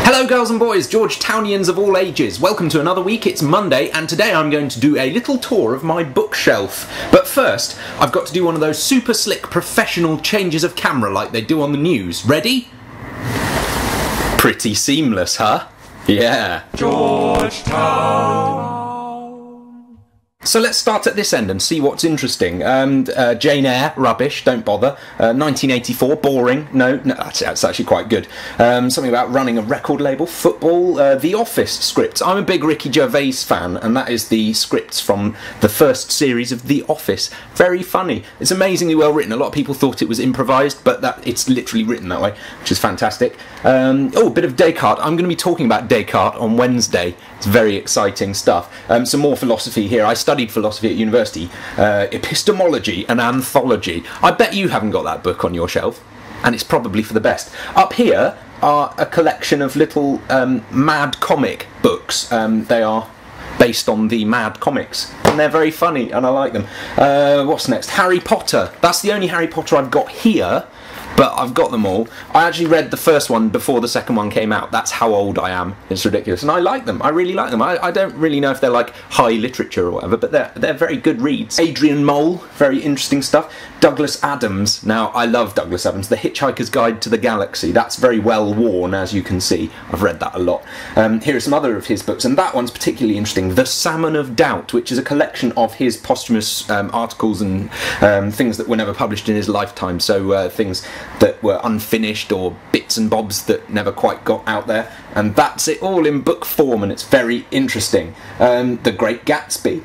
Hello girls and boys, Georgetownians of all ages. Welcome to another week. It's Monday and today I'm going to do a little tour of my bookshelf. But first, I've got to do one of those super slick professional changes of camera like they do on the news. Ready? Pretty seamless, huh? Yeah. Georgetown. So let's start at this end and see what's interesting. Jane Eyre, rubbish, don't bother. 1984, boring. No, that's actually quite good. Something about running a record label, football, The Office scripts. I'm a big Ricky Gervais fan, and that is the scripts from the first series of The Office. Very funny. It's amazingly well written. A lot of people thought it was improvised, but it's literally written that way, which is fantastic. Oh, a bit of Descartes. I'm going to be talking about Descartes on Wednesday. It's very exciting stuff. Some more philosophy here. I studied philosophy at university, epistemology and anthology. I bet you haven't got that book on your shelf, and it's probably for the best. Up here are a collection of little Mad comic books. They are based on the Mad comics, and they're very funny, and I like them. What's next? Harry Potter. That's the only Harry Potter I've got here, but I've got them all. I actually read the first one before the second one came out. That's how old I am. It's ridiculous. And I like them. I really like them. I don't really know if they're like high literature or whatever, but they're very good reads. Adrian Mole, very interesting stuff. Douglas Adams. Now, I love Douglas Adams. The Hitchhiker's Guide to the Galaxy. That's very well worn, as you can see. I've read that a lot. Here are some other of his books, and that one's particularly interesting. The Salmon of Doubt, which is a collection of his posthumous articles and things that were never published in his lifetime. So things that were unfinished or bits and bobs that never quite got out there, and that's it all in book form, and it's very interesting. The Great Gatsby,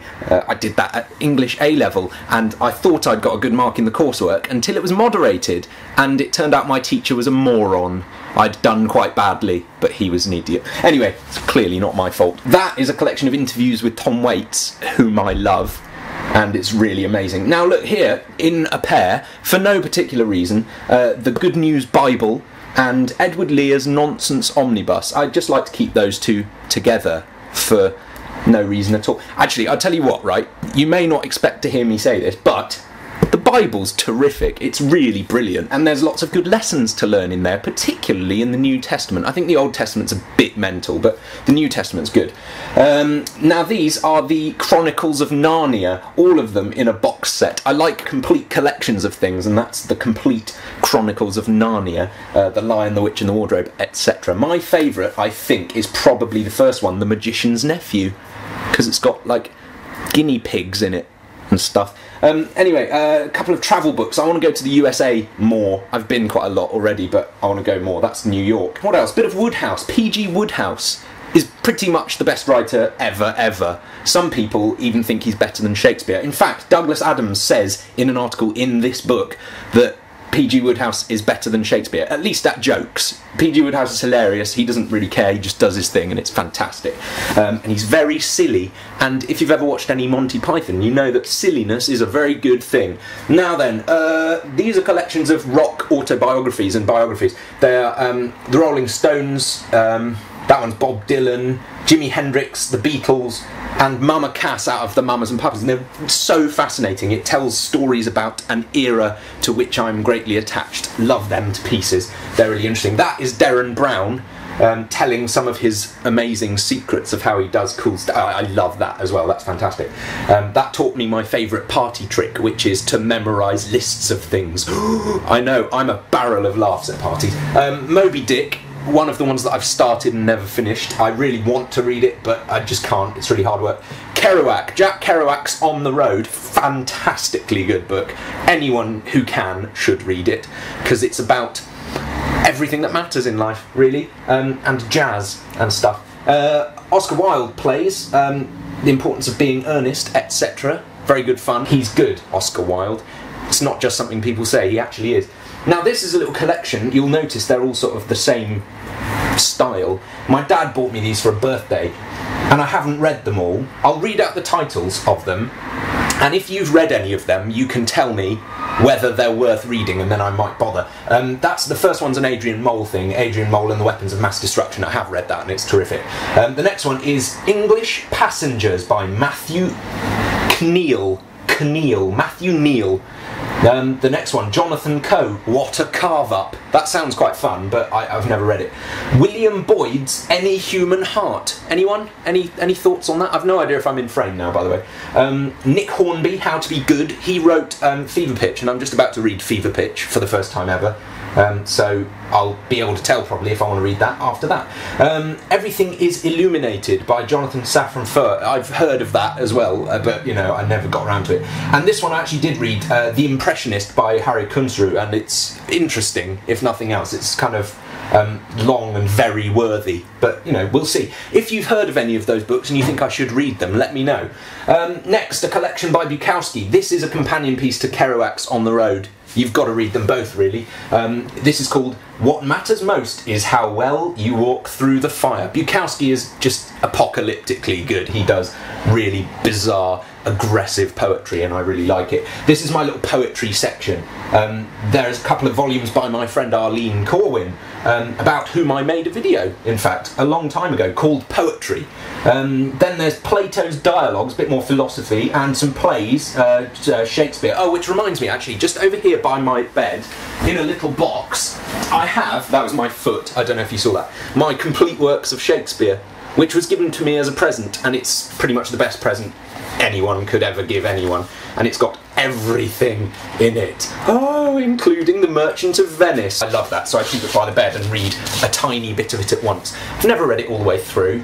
I did that at English A-level, and I thought I'd got a good mark in the coursework until it was moderated, and it turned out my teacher was a moron. I'd done quite badly, but he was an idiot. Anyway, it's clearly not my fault. That is a collection of interviews with Tom Waits, whom I love, and it's really amazing. Now look here, in a pair, for no particular reason, the Good News Bible and Edward Lear's Nonsense Omnibus. I'd just like to keep those two together for no reason at all. Actually, I'll tell you what, right? You may not expect to hear me say this, but the Bible's terrific. It's really brilliant, and there's lots of good lessons to learn in there, particularly in the New Testament. I think the Old Testament's a bit mental, but the New Testament's good. Now these are the Chronicles of Narnia, all of them in a box set. I like complete collections of things, and that's the Complete Chronicles of Narnia, The Lion, the Witch and the Wardrobe, etc. My favourite, I think, is probably the first one, The Magician's Nephew, because it's got like guinea pigs in it and stuff. Anyway, a couple of travel books. I want to go to the USA more. I've been quite a lot already, but I want to go more. That's New York. What else? Bit of Woodhouse. P.G. Woodhouse is pretty much the best writer ever. Some people even think he's better than Shakespeare. In fact, Douglas Adams says in an article in this book that P.G. Woodhouse is better than Shakespeare, at least at jokes. P.G. Woodhouse is hilarious, he doesn't really care, he just does his thing and it's fantastic. And he's very silly, and if you've ever watched any Monty Python, you know that silliness is a very good thing. Now then, these are collections of rock autobiographies and biographies. They're the Rolling Stones, that one's Bob Dylan, Jimi Hendrix, the Beatles, and Mama Cass out of the Mamas and Papas, and they're so fascinating. It tells stories about an era to which I'm greatly attached. Love them to pieces. They're really interesting. That is Derren Brown telling some of his amazing secrets of how he does cool stuff. I love that as well, that's fantastic. That taught me my favourite party trick, which is to memorise lists of things. I know, I'm a barrel of laughs at parties. Moby Dick, one of the ones that I've started and never finished. I really want to read it, but I just can't. It's really hard work. Kerouac, Jack Kerouac's On the Road, fantastically good book. Anyone who can should read it, because it's about everything that matters in life, really, and jazz and stuff. Oscar Wilde plays The Importance of Being Earnest, etc. Very good fun. He's good, Oscar Wilde. It's not just something people say, he actually is. Now this is a little collection. You'll notice they're all sort of the same style. My dad bought me these for a birthday, and I haven't read them all. I'll read out the titles of them, and if you've read any of them, you can tell me whether they're worth reading, and then I might bother. That's the first one's an Adrian Mole thing, Adrian Mole and the Weapons of Mass Destruction. I have read that, and it's terrific. The next one is English Passengers by Matthew Neal. The next one, Jonathan Coe, What a Carve Up. That sounds quite fun, but I've never read it. William Boyd's Any Human Heart. Anyone? Any thoughts on that? I've no idea if I'm in frame now, by the way. Nick Hornby, How to Be Good. He wrote Fever Pitch, and I'm just about to read Fever Pitch for the first time ever. So I'll be able to tell probably if I want to read that after that. Everything is Illuminated by Jonathan Safran Foer. I've heard of that as well, but you know, I never got around to it. And this one I actually did read, The Impressionist by Harry Kunzru, and it's interesting, if nothing else. It's kind of long and very worthy, but you know, we'll see. If you've heard of any of those books and you think I should read them, let me know. Next, a collection by Bukowski. This is a companion piece to Kerouac's On the Road. You've got to read them both, really. This is called What Matters Most Is How Well You Walk Through the Fire. Bukowski is just apocalyptically good. He does really bizarre, aggressive poetry, and I really like it. This is my little poetry section. There's a couple of volumes by my friend Arlene Corwin, about whom I made a video, in fact, a long time ago, called Poetry. Then there's Plato's Dialogues, a bit more philosophy, and some plays, Shakespeare. Oh, which reminds me, actually, just over here by my bed, in a little box, I have, that was my foot, I don't know if you saw that, my Complete Works of Shakespeare, which was given to me as a present, and it's pretty much the best present anyone could ever give anyone, and it's got everything in it. Oh, including The Merchant of Venice. I love that, so I keep it by the bed and read a tiny bit of it at once. I've never read it all the way through.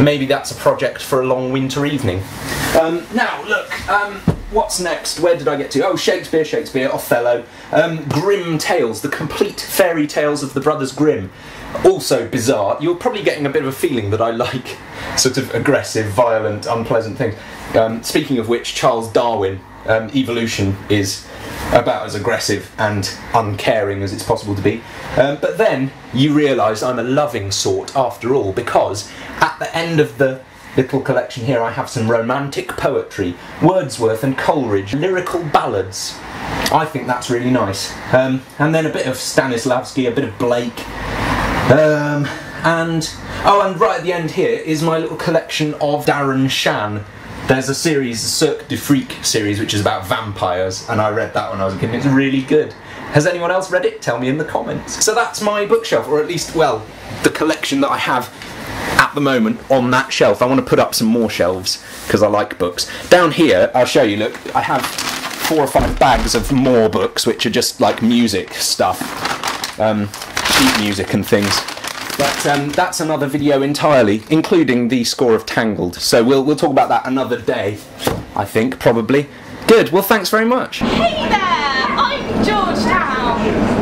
Maybe that's a project for a long winter evening. Now, look, what's next? Where did I get to? Oh, Shakespeare, Othello. Grimm Tales, the complete fairy tales of the Brothers Grimm. Also bizarre. You're probably getting a bit of a feeling that I like sort of aggressive, violent, unpleasant things. Speaking of which, Charles Darwin, Evolution is about as aggressive and uncaring as it's possible to be. But then you realise I'm a loving sort after all, because at the end of the little collection here I have some romantic poetry, Wordsworth and Coleridge, lyrical ballads. I think that's really nice. And then a bit of Stanislavski, a bit of Blake. And right at the end here is my little collection of Darren Shan. There's a series, the Cirque du Freak series, which is about vampires, and I read that when I was a kid, and it's really good. Has anyone else read it? Tell me in the comments. So that's my bookshelf, or at least, well, the collection that I have at the moment on that shelf. I want to put up some more shelves, because I like books. Down here, I'll show you, look, I have 4 or 5 bags of more books, which are just like music stuff, sheet music and things. But that's another video entirely, including the score of Tangled. So we'll talk about that another day, I think, probably. Good, well thanks very much. Hey there, I'm Georgetown.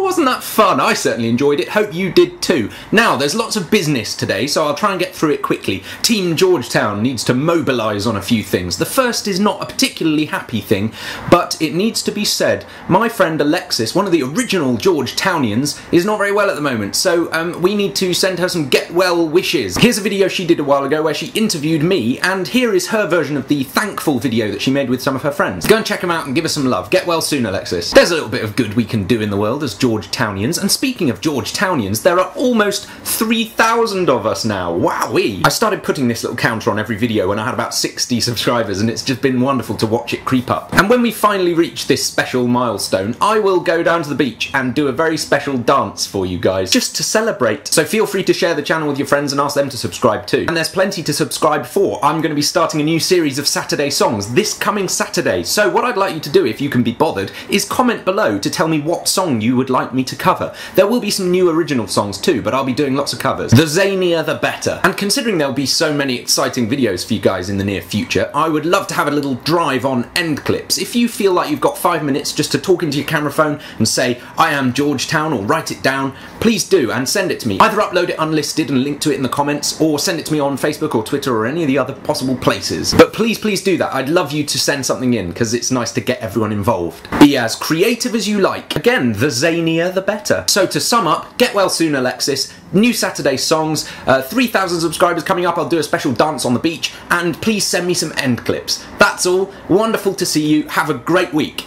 Wasn't that fun? I certainly enjoyed it. Hope you did too. Now, there's lots of business today, so I'll try and get through it quickly. Team Georgetown needs to mobilise on a few things. The first is not a particularly happy thing, but it needs to be said. My friend Alexis, one of the original Georgetownians, is not very well at the moment, so we need to send her some get well wishes. Here's a video she did a while ago where she interviewed me, and here is her version of the thankful video that she made with some of her friends. Go and check them out and give us some love. Get well soon, Alexis. There's a little bit of good we can do in the world as Georgetownians, and speaking of Georgetownians, there are almost 3,000 of us now. Wowee! I started putting this little counter on every video when I had about 60 subscribers, and it's just been wonderful to watch it creep up. And when we finally reach this special milestone, I will go down to the beach and do a very special dance for you guys, just to celebrate. So feel free to share the channel with your friends and ask them to subscribe too. And there's plenty to subscribe for. I'm going to be starting a new series of Saturday songs this coming Saturday. So what I'd like you to do, if you can be bothered, is comment below to tell me what song you would like me to cover. There will be some new original songs too, but I'll be doing lots of covers. The zanier the better. And considering there'll be so many exciting videos for you guys in the near future, I would love to have a little drive on end clips. If you feel like you've got 5 minutes just to talk into your camera phone and say, I am Georgetown, or write it down, please do, and send it to me. Either upload it unlisted and link to it in the comments, or send it to me on Facebook or Twitter or any of the other possible places. But please do that. I'd love you to send something in, because it's nice to get everyone involved. Be as creative as you like. Again, the zanier the better. So to sum up, get well soon, Alexis. New Saturday songs, 3,000 subscribers coming up. I'll do a special dance on the beach, and please send me some end clips. That's all. Wonderful to see you. Have a great week.